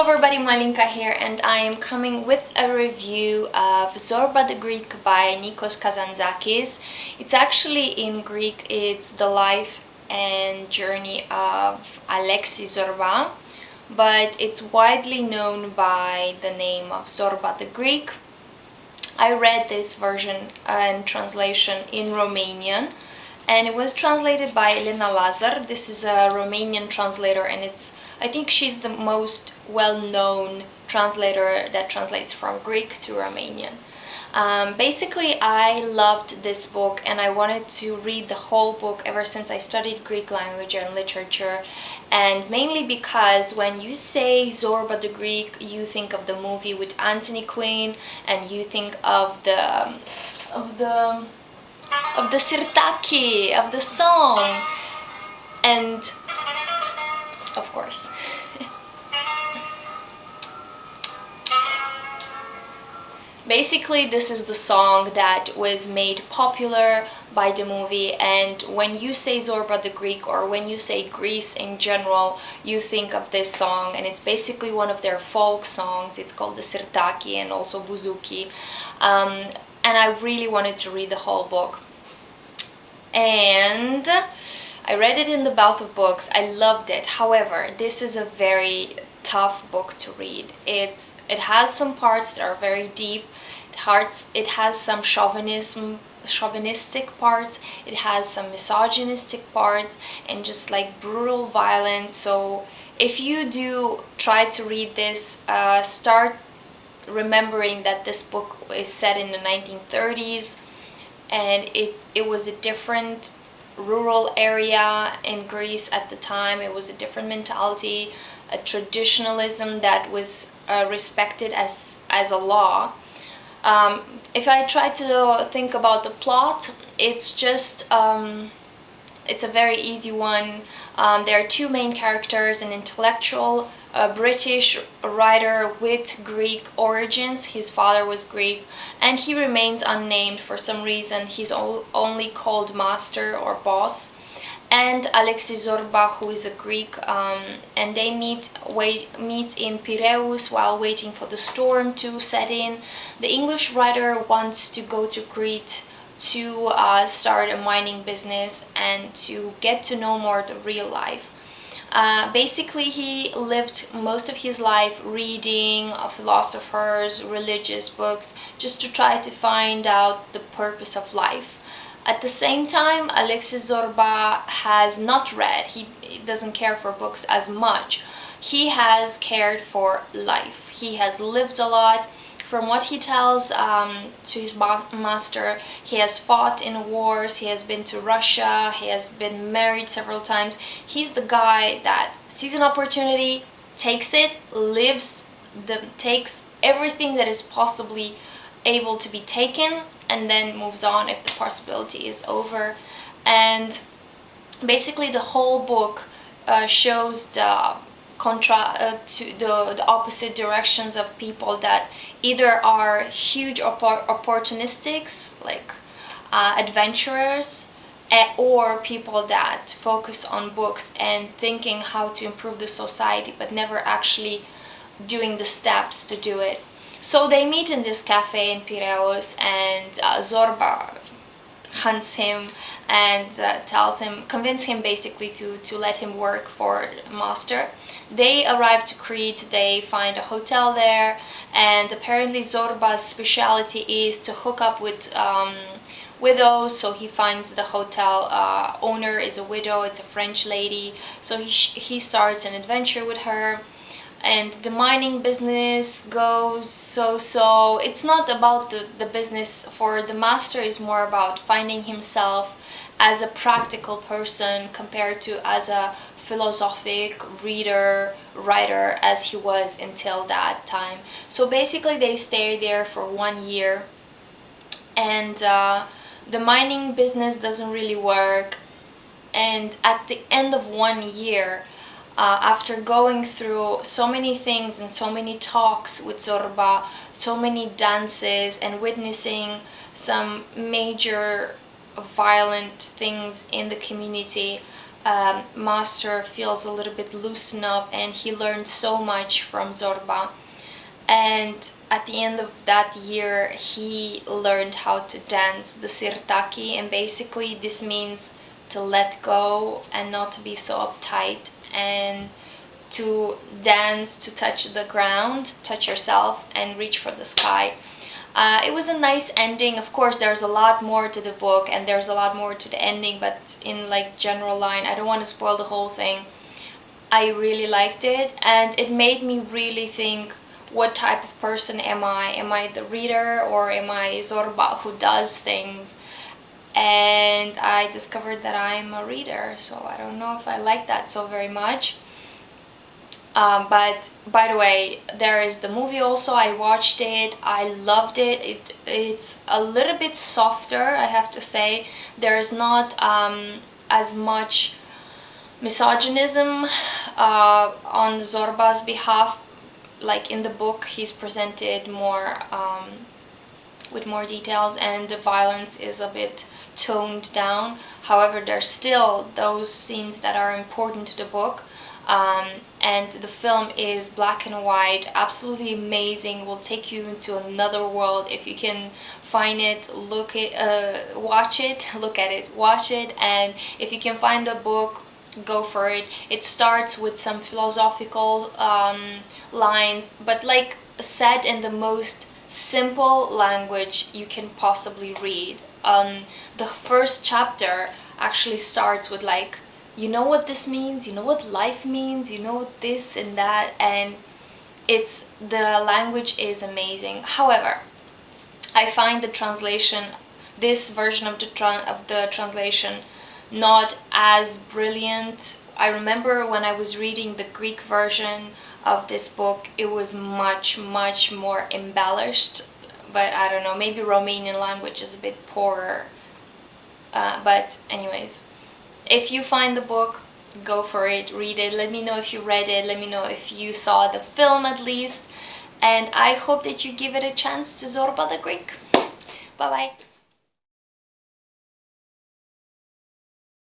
Hello everybody, Malinka here, and I am coming with a review of Zorba the Greek by Nikos Kazantzakis. It's actually in Greek, it's the life and journey of Alexis Zorba, but it's widely known by the name of Zorba the Greek. I read this version and translation in Romanian, and it was translated by Elena Lazar. This is a Romanian translator, and I think she's the most well-known translator that translates from Greek to Romanian. Basically, I loved this book and I wanted to read the whole book ever since I studied Greek language and literature, and mainly because when you say Zorba the Greek, you think of the movie with Anthony Quinn, and you think of the sirtaki, of the song, and of course. Basically, this is the song that was made popular by the movie, and when you say Zorba the Greek, or when you say Greece in general, you think of this song, and it's basically one of their folk songs. It's called the Sirtaki and also Buzuki, and I really wanted to read the whole book. And I read it in the bout of books. I loved it. However, this is a very tough book to read. It has some parts that are very deep. It has some chauvinistic parts. It has some misogynistic parts, and just like brutal violence. So if you do try to read this, start remembering that this book is set in the 1930s, and it was a different rural area in Greece at the time. It was a different mentality, a traditionalism that was respected as a law. If I try to think about the plot, it's just it's a very easy one. There are two main characters: an intellectual, a British writer with Greek origins. His father was Greek, and he remains unnamed for some reason. He's only called master or boss. And Alexis Zorba, who is a Greek, and they meet in Piraeus while waiting for the storm to set in. The English writer wants to go to Crete to start a mining business and to get to know more the real life. Basically, he lived most of his life reading philosophers, religious books, just to try to find out the purpose of life. At the same time, Alexis Zorba has not read. He doesn't care for books as much. He has cared for life. He has lived a lot. From what he tells to his master, he has fought in wars, he has been to Russia, he has been married several times. He's the guy that sees an opportunity, takes it, takes everything that is possibly able to be taken, and then moves on if the possibility is over. And basically the whole book shows the the opposite directions of people that either are huge opportunistics, like adventurers, or people that focus on books and thinking how to improve the society, but never actually doing the steps to do it. So they meet in this cafe in Piraeus, and Zorba hunts him and convinces him basically to let him work for master. They arrive to Crete, they find a hotel there, and apparently Zorba's specialty is to hook up with widows. So he finds the hotel owner is a widow, it's a French lady, so he starts an adventure with her. And the mining business goes so. It's not about the business for the master, is more about finding himself as a practical person compared to as a philosophic writer as he was until that time. So basically they stay there for 1 year, and the mining business doesn't really work. And at the end of 1 year, after going through so many things and so many talks with Zorba, so many dances, and witnessing some major violent things in the community, master feels a little bit loosened up, and he learned so much from Zorba. And at the end of that year, he learned how to dance the sirtaki, and basically this means to let go and not to be so uptight, and to dance, to touch the ground, touch yourself, and reach for the sky. It was a nice ending. Of course, there's a lot more to the book, and there's a lot more to the ending, but in like general line, I don't want to spoil the whole thing. I really liked it, and it made me really think, what type of person am I? Am I the reader, or am I Zorba who does things? And I discovered that I'm a reader, so I don't know if I like that so very much. But by the way, there is the movie also. I watched it. I loved it. It's a little bit softer, I have to say. There is not as much misogynism on Zorba's behalf. Like in the book, he's presented more with more details, and the violence is a bit toned down. However, there's still those scenes that are important to the book. And the film is black and white, absolutely amazing, will take you into another world. If you can find it, watch it, look at it, watch it, and if you can find the book, go for it. It starts with some philosophical lines, but like said in the most simple language you can possibly read. The first chapter actually starts with like, you know what this means, you know what life means, you know this and that, and the language is amazing. However, I find the translation, this version of the translation, not as brilliant. I remember when I was reading the Greek version of this book, it was much more embellished, but I don't know, maybe Romanian language is a bit poorer. But anyways, if you find the book, go for it, read it, let me know if you read it, let me know if you saw the film at least, and I hope that you give it a chance to Zorba the Greek. Bye bye.